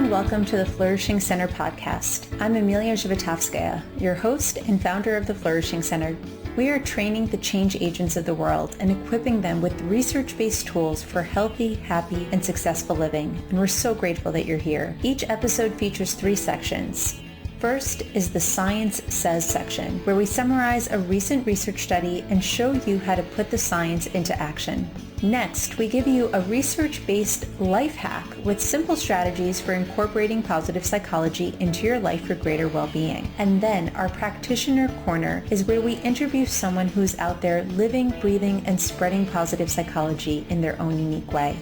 and welcome to the Flourishing Center Podcast. I'm Emilia Zhivatovskaya, your host and founder of the Flourishing Center. We are training the change agents of the world and equipping them with research-based tools for healthy, happy, and successful living, and we're so grateful that you're here. Each episode features 3 sections. First is the Science Says section, where we summarize a recent research study and show you how to put the science into action. Next, we give you a research-based life hack with simple strategies for incorporating positive psychology into your life for greater well-being. And then our Practitioner Corner is where we interview someone who's out there living, breathing, and spreading positive psychology in their own unique way.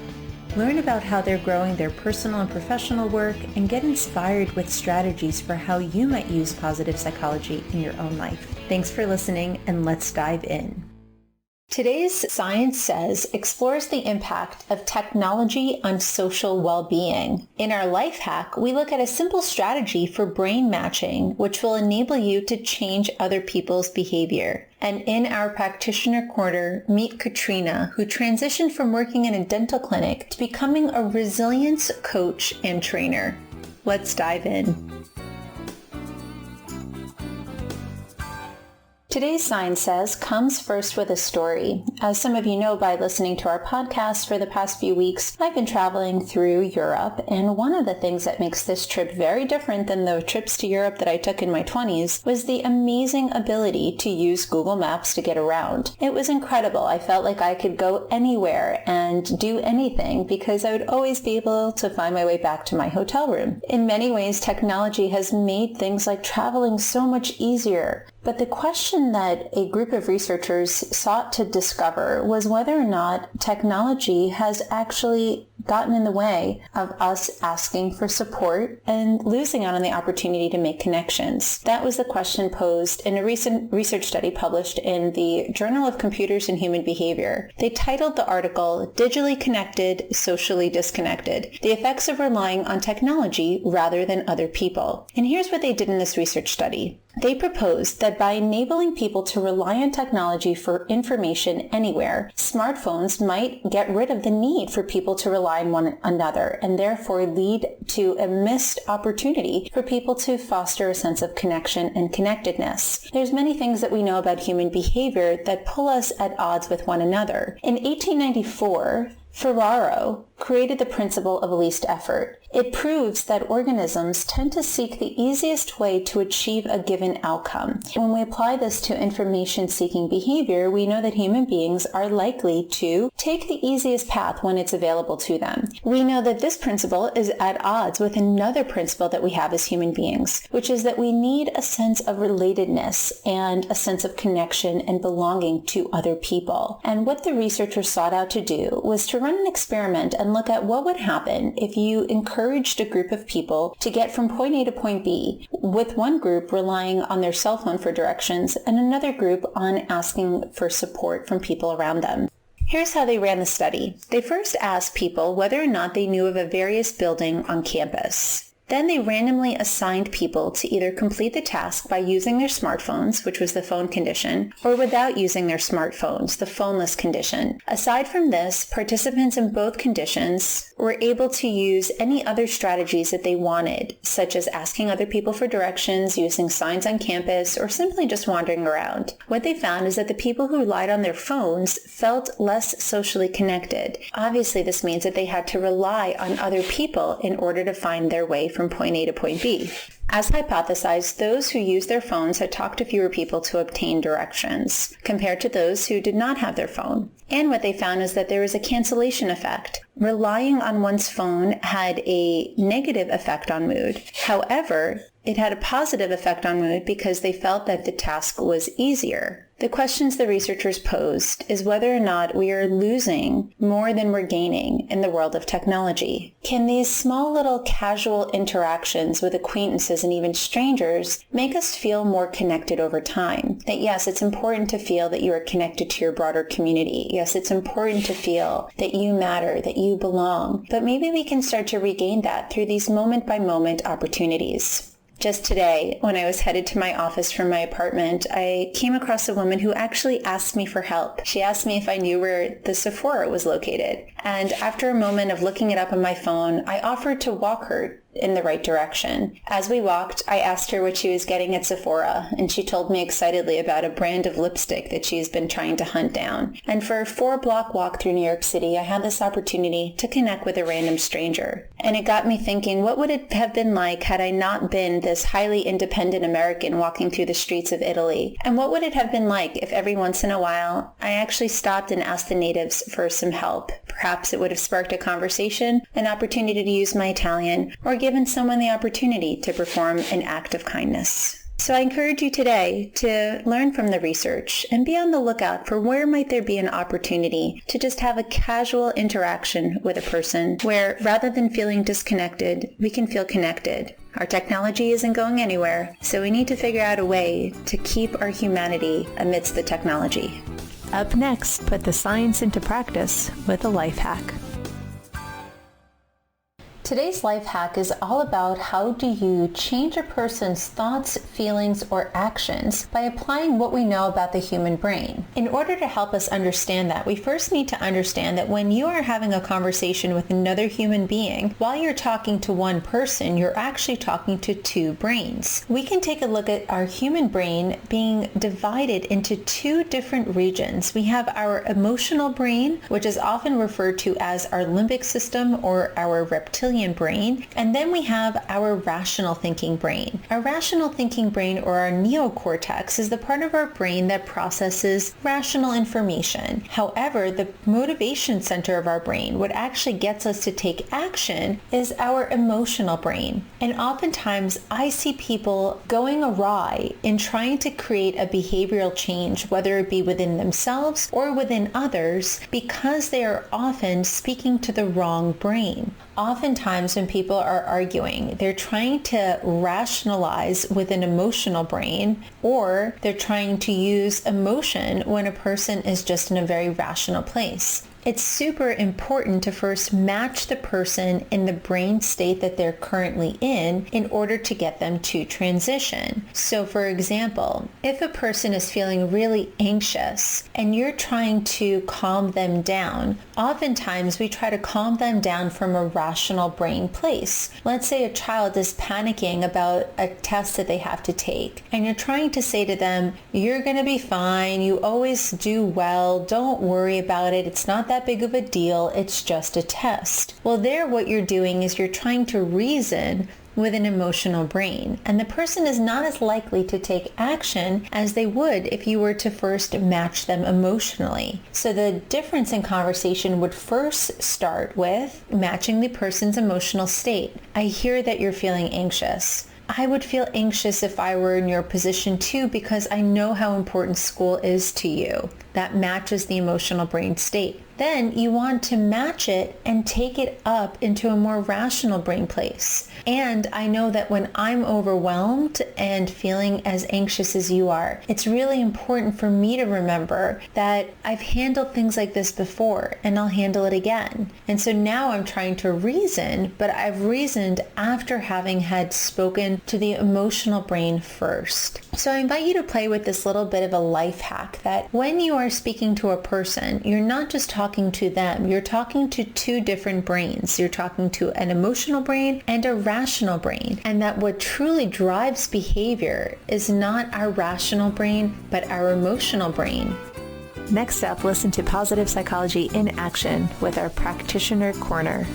Learn about how they're growing their personal and professional work and get inspired with strategies for how you might use positive psychology in your own life. Thanks for listening, and let's dive in. Today's Science Says explores the impact of technology on social well-being. In our life hack, we look at a simple strategy for brain matching, which will enable you to change other people's behavior. And in our Practitioner Corner, meet Katrina, who transitioned from working in a dental clinic to becoming a resilience coach and trainer. Let's dive in. Today's Science Says comes first with a story. As some of you know by listening to our podcast for the past few weeks, I've been traveling through Europe, and one of the things that makes this trip very different than the trips to Europe that I took in my 20s was the amazing ability to use Google Maps to get around. It was incredible. I felt like I could go anywhere and do anything because I would always be able to find my way back to my hotel room. In many ways, technology has made things like traveling so much easier. But the question that a group of researchers sought to discover was whether or not technology has actually gotten in the way of us asking for support and losing out on the opportunity to make connections. That was the question posed in a recent research study published in the Journal of Computers and Human Behavior. They titled the article, "Digitally Connected, Socially Disconnected: The Effects of Relying on Technology Rather Than Other People." And here's what they did in this research study. They proposed that by enabling people to rely on technology for information anywhere, smartphones might get rid of the need for people to rely on one another and therefore lead to a missed opportunity for people to foster a sense of connection and connectedness. There's many things that we know about human behavior that pull us at odds with one another. In 1894, Ferraro created the principle of least effort. It proves that organisms tend to seek the easiest way to achieve a given outcome. When we apply this to information-seeking behavior, we know that human beings are likely to take the easiest path when it's available to them. We know that this principle is at odds with another principle that we have as human beings, which is that we need a sense of relatedness and a sense of connection and belonging to other people. And what the researchers sought out to do was to run an experiment and look at what would happen if you encouraged a group of people to get from point A to point B, with one group relying on their cell phone for directions and another group on asking for support from people around them. Here's how they ran the study. They first asked people whether or not they knew of a various building on campus. Then they randomly assigned people to either complete the task by using their smartphones, which was the phone condition, or without using their smartphones, the phoneless condition. Aside from this, participants in both conditions were able to use any other strategies that they wanted, such as asking other people for directions, using signs on campus, or simply just wandering around. What they found is that the people who relied on their phones felt less socially connected. Obviously, this means that they had to rely on other people in order to find their way from point A to point B. As hypothesized, those who used their phones had talked to fewer people to obtain directions, compared to those who did not have their phone. And what they found is that there was a cancellation effect. Relying on one's phone had a negative effect on mood. However, it had a positive effect on mood because they felt that the task was easier. The questions the researchers posed is whether or not we are losing more than we're gaining in the world of technology. Can these small little casual interactions with acquaintances and even strangers make us feel more connected over time? That yes, it's important to feel that you are connected to your broader community. Yes, it's important to feel that you matter, that you belong. But maybe we can start to regain that through these moment-by-moment opportunities. Just today, when I was headed to my office from my apartment, I came across a woman who actually asked me for help. She asked me if I knew where the Sephora was located. And after a moment of looking it up on my phone, I offered to walk her in the right direction. As we walked, I asked her what she was getting at Sephora, and she told me excitedly about a brand of lipstick that she's been trying to hunt down. And for a 4-block walk through New York City, I had this opportunity to connect with a random stranger. And it got me thinking, what would it have been like had I not been this highly independent American walking through the streets of Italy? And what would it have been like if every once in a while I actually stopped and asked the natives for some help? Perhaps it would have sparked a conversation, an opportunity to use my Italian, or given someone the opportunity to perform an act of kindness. So I encourage you today to learn from the research and be on the lookout for where might there be an opportunity to just have a casual interaction with a person where, rather than feeling disconnected, we can feel connected. Our technology isn't going anywhere, so we need to figure out a way to keep our humanity amidst the technology. Up next, put the science into practice with a life hack. Today's life hack is all about how do you change a person's thoughts, feelings, or actions by applying what we know about the human brain. In order to help us understand that, we first need to understand that when you are having a conversation with another human being, while you're talking to one person, you're actually talking to two brains. We can take a look at our human brain being divided into two different regions. We have our emotional brain, which is often referred to as our limbic system or our reptilian brain, and then we have our rational thinking brain. Our rational thinking brain, or our neocortex, is the part of our brain that processes rational information. However, the motivation center of our brain, what actually gets us to take action, is our emotional brain. And oftentimes I see people going awry in trying to create a behavioral change, whether it be within themselves or within others, because they are often speaking to the wrong brain. Oftentimes when people are arguing, they're trying to rationalize with an emotional brain, or they're trying to use emotion when a person is just in a very rational place. It's super important to first match the person in the brain state that they're currently in order to get them to transition. So for example, if a person is feeling really anxious and you're trying to calm them down, oftentimes we try to calm them down from a rational brain place. Let's say a child is panicking about a test that they have to take, and you're trying to say to them, you're going to be fine, you always do well, don't worry about it, it's not that big of a deal, it's just a test. Well, there what you're doing is you're trying to reason with an emotional brain, and the person is not as likely to take action as they would if you were to first match them emotionally. So the difference in conversation would first start with matching the person's emotional state. I hear that you're feeling anxious. I would feel anxious if I were in your position too, because I know how important school is to you. That matches the emotional brain state. Then you want to match it and take it up into a more rational brain place. And I know that when I'm overwhelmed and feeling as anxious as you are, it's really important for me to remember that I've handled things like this before and I'll handle it again. And so now I'm trying to reason, but I've reasoned after having had spoken to the emotional brain first. So I invite you to play with this little bit of a life hack that when you are speaking to a person, you're not just talking to them, you're talking to two different brains. You're talking to an emotional brain and a rational brain. And that what truly drives behavior is not our rational brain, but our emotional brain. Next up, listen to Positive Psychology in Action with our Practitioner Corner.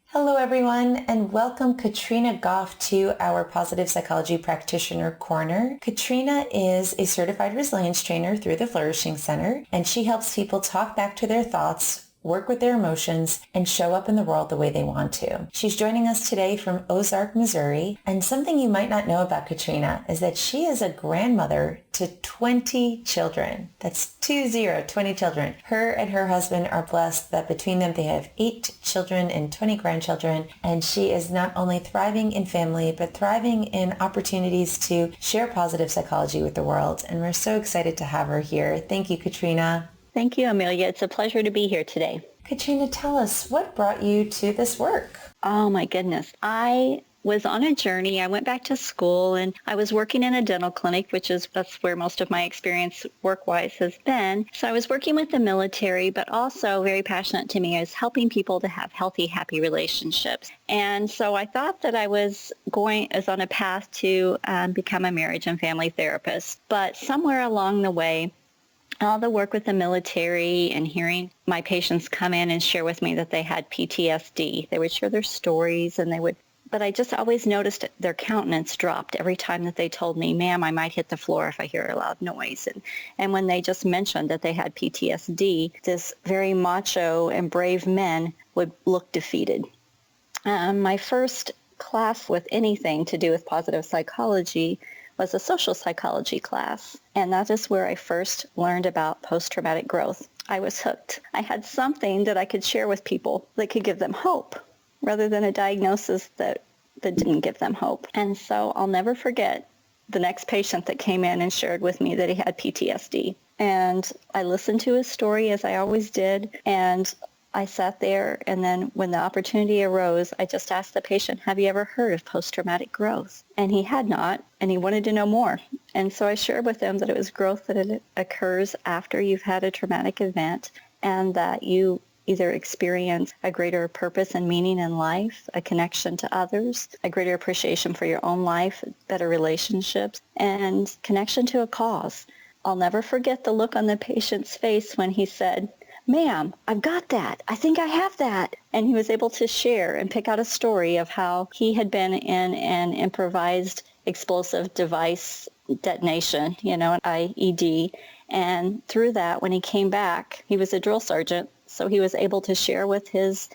Hello everyone, and welcome Katrina Goff to our Positive Psychology Practitioner Corner. Katrina is a certified resilience trainer through the Flourishing Center, and she helps people talk back to their thoughts, work with their emotions, and show up in the world the way they want to. She's joining us today from Ozark, Missouri, and something you might not know about Katrina is that she is a grandmother to 20 children. That's 20 children. Her and her husband are blessed that between them they have 8 children and 20 grandchildren, and she is not only thriving in family, but thriving in opportunities to share positive psychology with the world, and we're so excited to have her here. Thank you, Katrina. Thank you, Amelia. It's a pleasure to be here today. Katrina, tell us, what brought you to this work? Oh my goodness. I was on a journey. I went back to school and I was working in a dental clinic, that's where most of my experience work-wise has been. So I was working with the military, but also very passionate to me is helping people to have healthy, happy relationships. And so I thought that I was on a path to become a marriage and family therapist. But somewhere along the way, all the work with the military and hearing my patients come in and share with me that they had PTSD, they would share their stories but I just always noticed their countenance dropped every time that they told me, ma'am, I might hit the floor if I hear a loud noise. And when they just mentioned that they had PTSD, this very macho and brave men would look defeated. My first class with anything to do with positive psychology was a social psychology class. And that is where I first learned about post-traumatic growth. I was hooked. I had something that I could share with people that could give them hope, rather than a diagnosis that didn't give them hope. And so I'll never forget the next patient that came in and shared with me that he had PTSD. And I listened to his story, as I always did, and I sat there, and then when the opportunity arose, I just asked the patient, have you ever heard of post-traumatic growth? And he had not, and he wanted to know more. And so I shared with him that it was growth that it occurs after you've had a traumatic event, and that you either experience a greater purpose and meaning in life, a connection to others, a greater appreciation for your own life, better relationships, and connection to a cause. I'll never forget the look on the patient's face when he said, ma'am, I've got that. I think I have that. And he was able to share and pick out a story of how he had been in an improvised explosive device detonation, an IED. And through that, when he came back, he was a drill sergeant. So he was able to share with his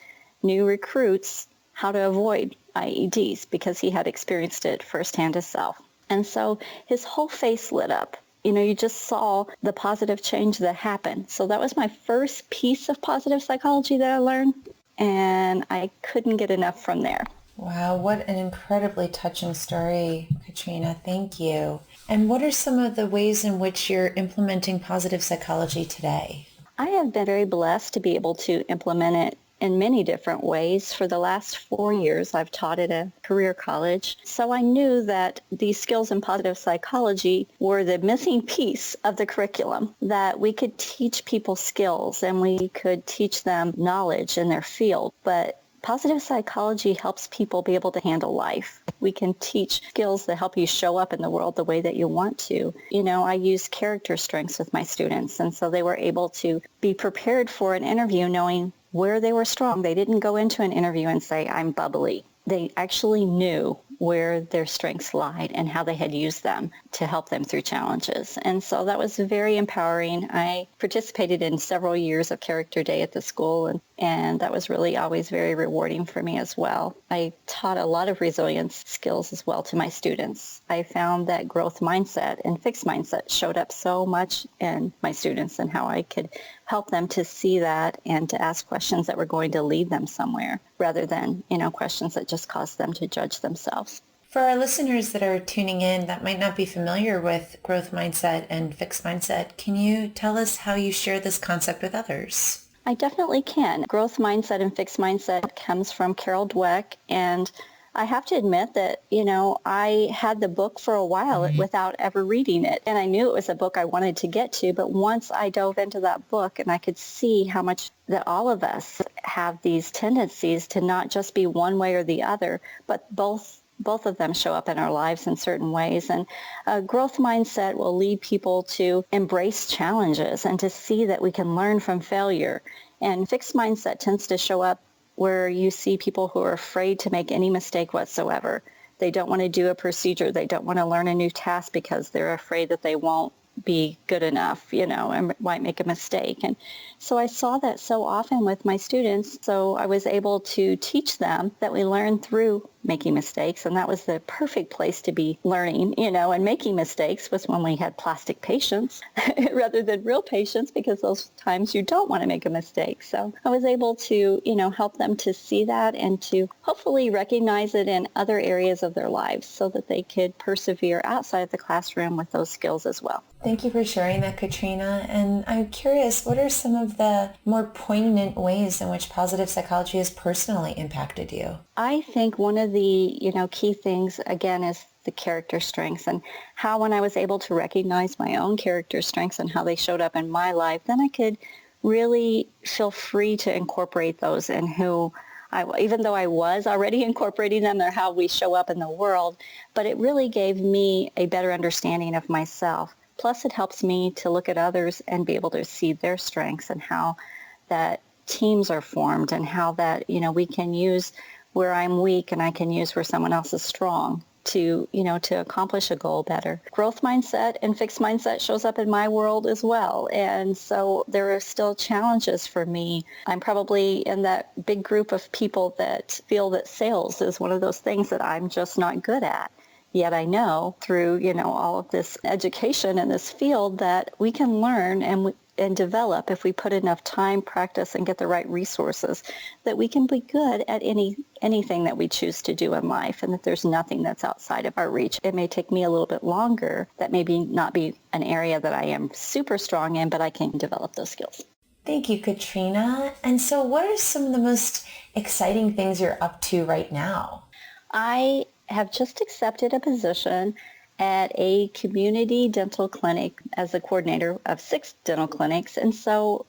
new recruits how to avoid IEDs because he had experienced it firsthand himself. And so his whole face lit up. You just saw the positive change that happened. So that was my first piece of positive psychology that I learned, and I couldn't get enough from there. Wow, what an incredibly touching story, Katrina. Thank you. And what are some of the ways in which you're implementing positive psychology today? I have been very blessed to be able to implement it in many different ways. For the last 4 years, I've taught at a career college. So I knew that these skills in positive psychology were the missing piece of the curriculum, that we could teach people skills and we could teach them knowledge in their field. But positive psychology helps people be able to handle life. We can teach skills that help you show up in the world the way that you want to. I use character strengths with my students, and so they were able to be prepared for an interview knowing where they were strong. They didn't go into an interview and say, I'm bubbly. They actually knew where their strengths lied and how they had used them to help them through challenges. And so that was very empowering. I participated in several years of Character Day at the school, and that was really always very rewarding for me as well. I taught a lot of resilience skills as well to my students. I found that growth mindset and fixed mindset showed up so much in my students and how I could help them to see that and to ask questions that were going to lead them somewhere rather than, questions that just caused them to judge themselves. For our listeners that are tuning in that might not be familiar with growth mindset and fixed mindset, can you tell us how you share this concept with others? I definitely can. Growth mindset and fixed mindset comes from Carol Dweck, and I have to admit that, I had the book for a while without ever reading it. And I knew it was a book I wanted to get to. But once I dove into that book and I could see how much that all of us have these tendencies to not just be one way or the other, but both of them show up in our lives in certain ways. And a growth mindset will lead people to embrace challenges and to see that we can learn from failure. And fixed mindset tends to show up where you see people who are afraid to make any mistake whatsoever. They don't want to do a procedure. They don't want to learn a new task because they're afraid that they won't be good enough, and might make a mistake. And so I saw that so often with my students. So I was able to teach them that we learn through making mistakes. And that was the perfect place to be learning, and making mistakes was when we had plastic patients rather than real patients, because those times you don't want to make a mistake. So I was able to, help them to see that and to hopefully recognize it in other areas of their lives so that they could persevere outside of the classroom with those skills as well. Thank you for sharing that, Katrina. And I'm curious, what are some of the more poignant ways in which positive psychology has personally impacted you? I think one of the, key things, again, is the character strengths, and how when I was able to recognize my own character strengths and how they showed up in my life, then I could really feel free to incorporate those in even though I was already incorporating them, they're how we show up in the world, but it really gave me a better understanding of myself. Plus, it helps me to look at others and be able to see their strengths and how that teams are formed and how that, we can use where I'm weak and I can use where someone else is strong to accomplish a goal better. Growth mindset and fixed mindset shows up in my world as well. And so there are still challenges for me. I'm probably in that big group of people that feel that sales is one of those things that I'm just not good at. Yet I know through, all of this education in this field that we can learn and develop if we put enough time, practice, and get the right resources, that we can be good at anything that we choose to do in life, and that there's nothing that's outside of our reach. It may take me a little bit longer. That may not be an area that I am super strong in, but I can develop those skills. Thank you, Katrina. And so what are some of the most exciting things you're up to right now? I have just accepted a position at a community dental clinic as a coordinator of 6 dental clinics. And so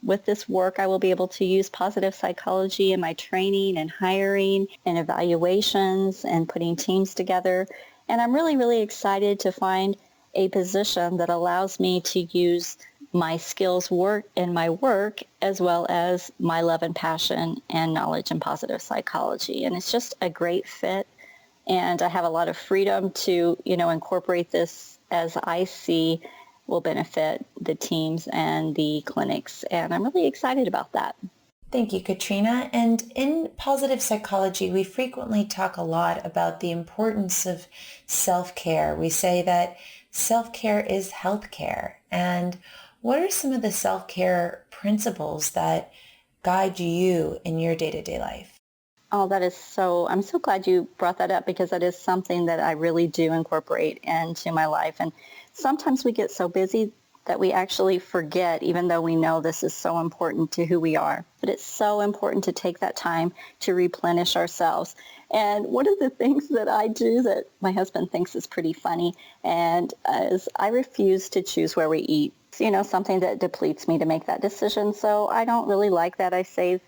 with this work, I will be able to use positive psychology in my training and hiring and evaluations and putting teams together. And I'm really, really excited to find a position that allows me to use my skills in my work, as well as my love and passion and knowledge in positive psychology. And it's just a great fit. And I have a lot of freedom to, incorporate this as I see will benefit the teams and the clinics. And I'm really excited about that. Thank you, Katrina. And in positive psychology, we frequently talk a lot about the importance of self-care. We say that self-care is healthcare. And what are some of the self-care principles that guide you in your day-to-day life? Oh, I'm so glad you brought that up, because that is something that I really do incorporate into my life. And sometimes we get so busy that we actually forget, even though we know this is so important to who we are. But it's so important to take that time to replenish ourselves. And one of the things that I do that my husband thinks is pretty funny is I refuse to choose where we eat. Something that depletes me to make that decision. So I don't really like that. I save,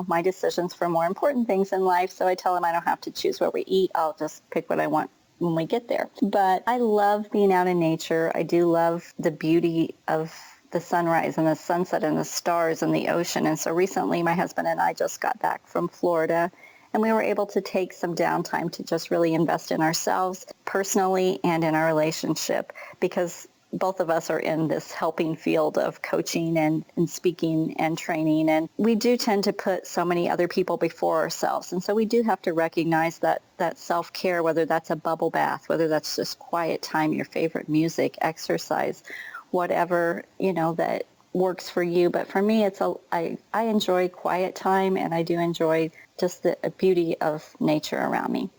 my decisions for more important things in life. So I tell him I don't have to choose where we eat. I'll just pick what I want when we get there. But I love being out in nature. I do love the beauty of the sunrise and the sunset and the stars and the ocean. And so recently my husband and I just got back from Florida, and we were able to take some downtime to just really invest in ourselves personally and in our relationship, because both of us are in this helping field of coaching and speaking and training. And we do tend to put so many other people before ourselves. And so we do have to recognize that self-care, whether that's a bubble bath, whether that's just quiet time, your favorite music, exercise, whatever, that works for you. But for me, I enjoy quiet time, and I do enjoy just the beauty of nature around me.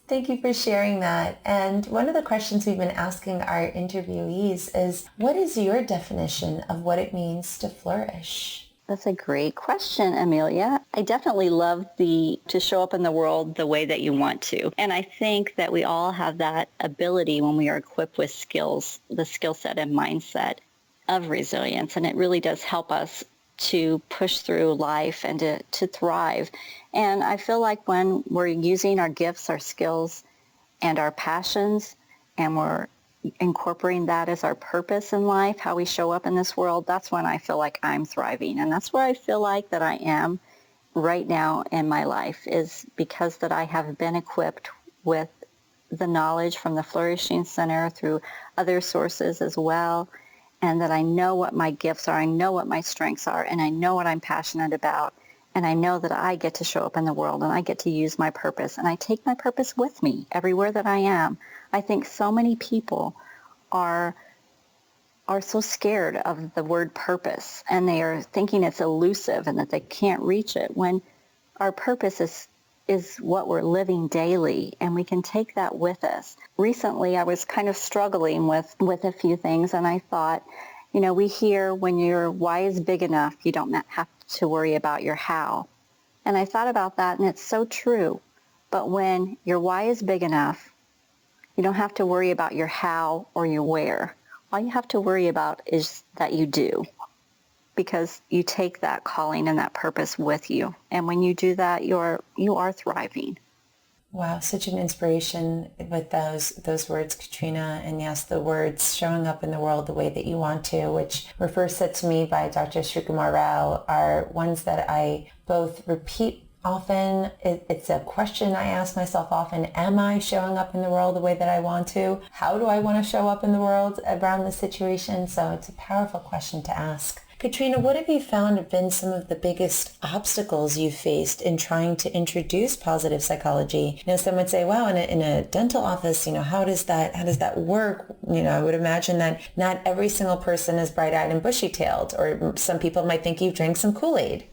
Thank you for sharing that. And one of the questions we've been asking our interviewees is, what is your definition of what it means to flourish? That's a great question, Amelia. I definitely love to show up in the world the way that you want to. And I think that we all have that ability when we are equipped with skills, the skill set and mindset of resilience. And it really does help us to push through life and to thrive. And I feel like when we're using our gifts, our skills, and our passions, and we're incorporating that as our purpose in life, how we show up in this world, that's when I feel like I'm thriving. And that's where I feel like that I am right now in my life, is because that I have been equipped with the knowledge from the Flourishing Center through other sources as well, and that I know what my gifts are, I know what my strengths are, and I know what I'm passionate about, and I know that I get to show up in the world, and I get to use my purpose, and I take my purpose with me everywhere that I am. I think so many people are so scared of the word purpose, and they are thinking it's elusive and that they can't reach it, when our purpose is what we're living daily, and we can take that with us. Recently, I was kind of struggling with a few things, and I thought, we hear when your why is big enough, you don't have to worry about your how. And I thought about that, and it's so true. But when your why is big enough, you don't have to worry about your how or your where. All you have to worry about is that you do, because you take that calling and that purpose with you. And when you do that, you are thriving. Wow, such an inspiration with those words, Katrina. And yes, the words showing up in the world the way that you want to, which were first said to me by Dr. Srikumar Rao, are ones that I both repeat often. It's a question I ask myself often. Am I showing up in the world the way that I want to? How do I want to show up in the world around the situation? So it's a powerful question to ask. Katrina, what have you found have been some of the biggest obstacles you've faced in trying to introduce positive psychology? Some would say, wow, in a dental office, how does that work? I would imagine that not every single person is bright-eyed and bushy-tailed, or some people might think you drank some Kool-Aid.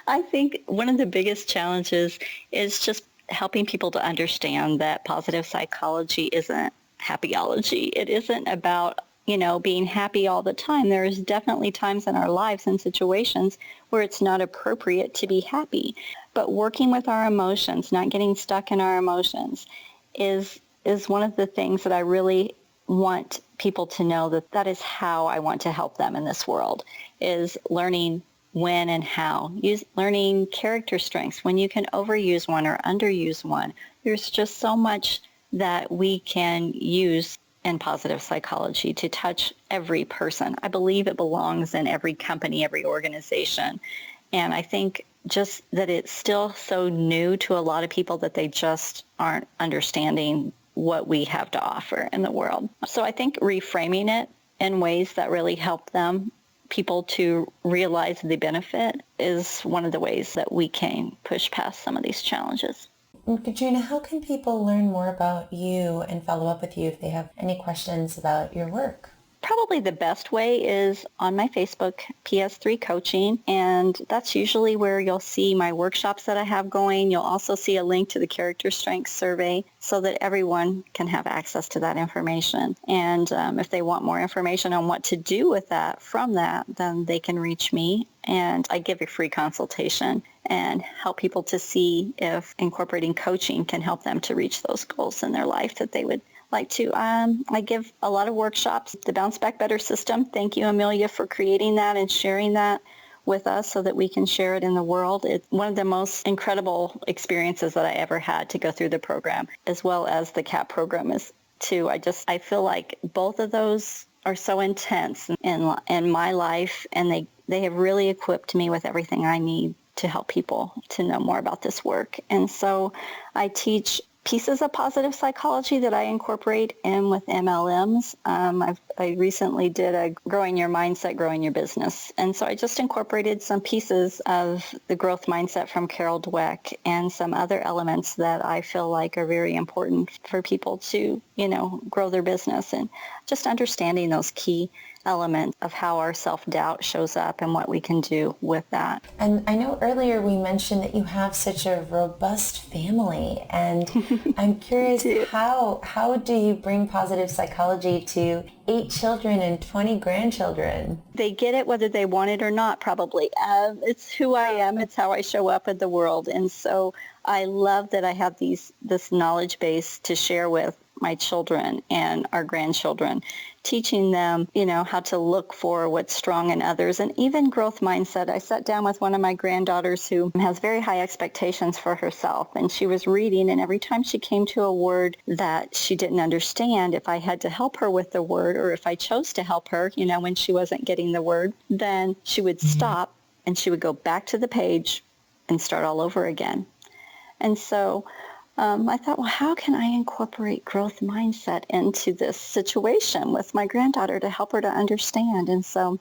I think one of the biggest challenges is just helping people to understand that positive psychology isn't happyology. It isn't about being happy all the time. There's definitely times in our lives and situations where it's not appropriate to be happy. But working with our emotions, not getting stuck in our emotions, is one of the things that I really want people to know, that is how I want to help them in this world, is learning when and how. Learning character strengths, when you can overuse one or underuse one. There's just so much that we can use in positive psychology to touch every person. I believe it belongs in every company, every organization. And I think just that it's still so new to a lot of people that they just aren't understanding what we have to offer in the world. So I think reframing it in ways that really help people to realize the benefit, is one of the ways that we can push past some of these challenges. Katrina, how can people learn more about you and follow up with you if they have any questions about your work? Probably the best way is on my Facebook, PS3 Coaching, and that's usually where you'll see my workshops that I have going. You'll also see a link to the Character Strengths Survey so that everyone can have access to that information. And if they want more information on what to do with that, then they can reach me, and I give a free consultation and help people to see if incorporating coaching can help them to reach those goals in their life that they would like to. I give a lot of workshops, the Bounce Back Better system. Thank you, Amelia, for creating that and sharing that with us so that we can share it in the world. It's one of the most incredible experiences that I ever had to go through the program, as well as the CAP program is too. I feel like both of those are so intense in my life, and they have really equipped me with everything I need to help people to know more about this work. And so I teach pieces of positive psychology that I incorporate in with MLMs. I recently did a Growing Your Mindset, Growing Your Business. And so I just incorporated some pieces of the growth mindset from Carol Dweck and some other elements that I feel like are very important for people to, grow their business, and just understanding those key element of how our self-doubt shows up and what we can do with that. And I know earlier we mentioned that you have such a robust family, and I'm curious, how do you bring positive psychology to 8 children and 20 grandchildren? They get it whether they want it or not, probably. It's who I am. It's how I show up in the world. And so I love that I have this knowledge base to share with my children and our grandchildren, teaching them, how to look for what's strong in others, and even growth mindset. I sat down with one of my granddaughters who has very high expectations for herself, and she was reading, and every time she came to a word that she didn't understand, if I had to help her with the word, or if I chose to help her, when she wasn't getting the word, then she would stop and she would go back to the page and start all over again. And so I thought, well, how can I incorporate growth mindset into this situation with my granddaughter to help her to understand? And so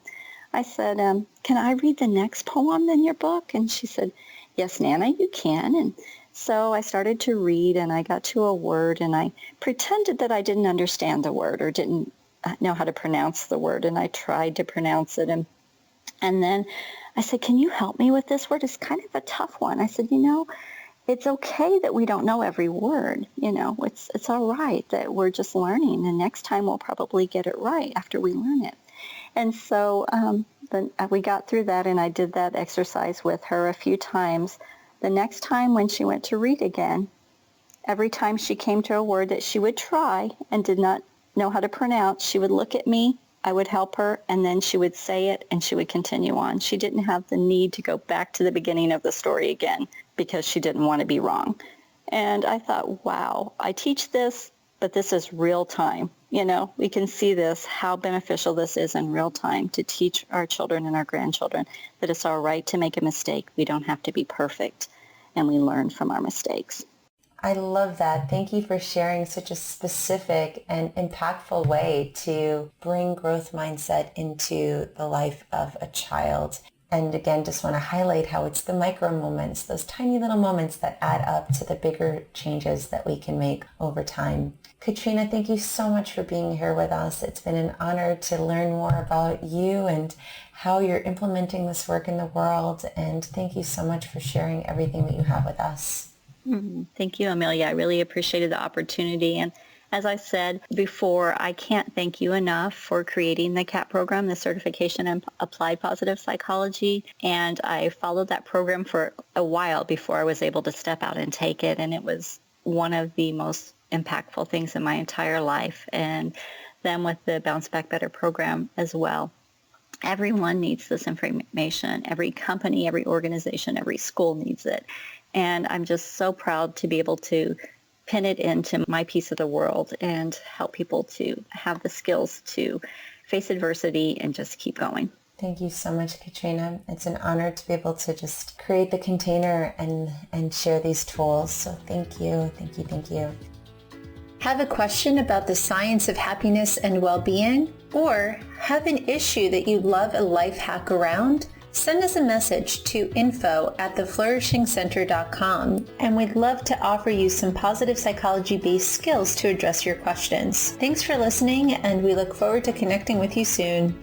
I said, can I read the next poem in your book? And she said, yes, Nana, you can. And so I started to read, and I got to a word, and I pretended that I didn't understand the word or didn't know how to pronounce the word, and I tried to pronounce it. And then I said, can you help me with this word? It's kind of a tough one. I said, it's okay that we don't know every word. It's all right that we're just learning. And next time we'll probably get it right after we learn it. And so then we got through that, and I did that exercise with her a few times. The next time when she went to read again, every time she came to a word that she would try and did not know how to pronounce, she would look at me, I would help her, and then she would say it, and she would continue on. She didn't have the need to go back to the beginning of the story again because she didn't want to be wrong. And I thought, wow, I teach this, but this is real time. We can see this, how beneficial this is in real time to teach our children and our grandchildren that it's all right to make a mistake. We don't have to be perfect, and we learn from our mistakes. I love that. Thank you for sharing such a specific and impactful way to bring growth mindset into the life of a child. And again, just want to highlight how it's the micro moments, those tiny little moments that add up to the bigger changes that we can make over time. Katrina, thank you so much for being here with us. It's been an honor to learn more about you and how you're implementing this work in the world. And thank you so much for sharing everything that you have with us. Thank you, Amelia. I really appreciated the opportunity. And as I said before, I can't thank you enough for creating the CAP program, the Certification in Applied Positive Psychology. And I followed that program for a while before I was able to step out and take it. And it was one of the most impactful things in my entire life. And then with the Bounce Back Better program as well. Everyone needs this information. Every company, every organization, every school needs it. And I'm just so proud to be able to pin it into my piece of the world and help people to have the skills to face adversity and just keep going. Thank you so much, Katrina. It's an honor to be able to just create the container and share these tools. So thank you, thank you, thank you. Have a question about the science of happiness and well-being? Or have an issue that you'd love a life hack around? Send us a message to info@theflourishingcenter.com, and we'd love to offer you some positive psychology-based skills to address your questions. Thanks for listening, and we look forward to connecting with you soon.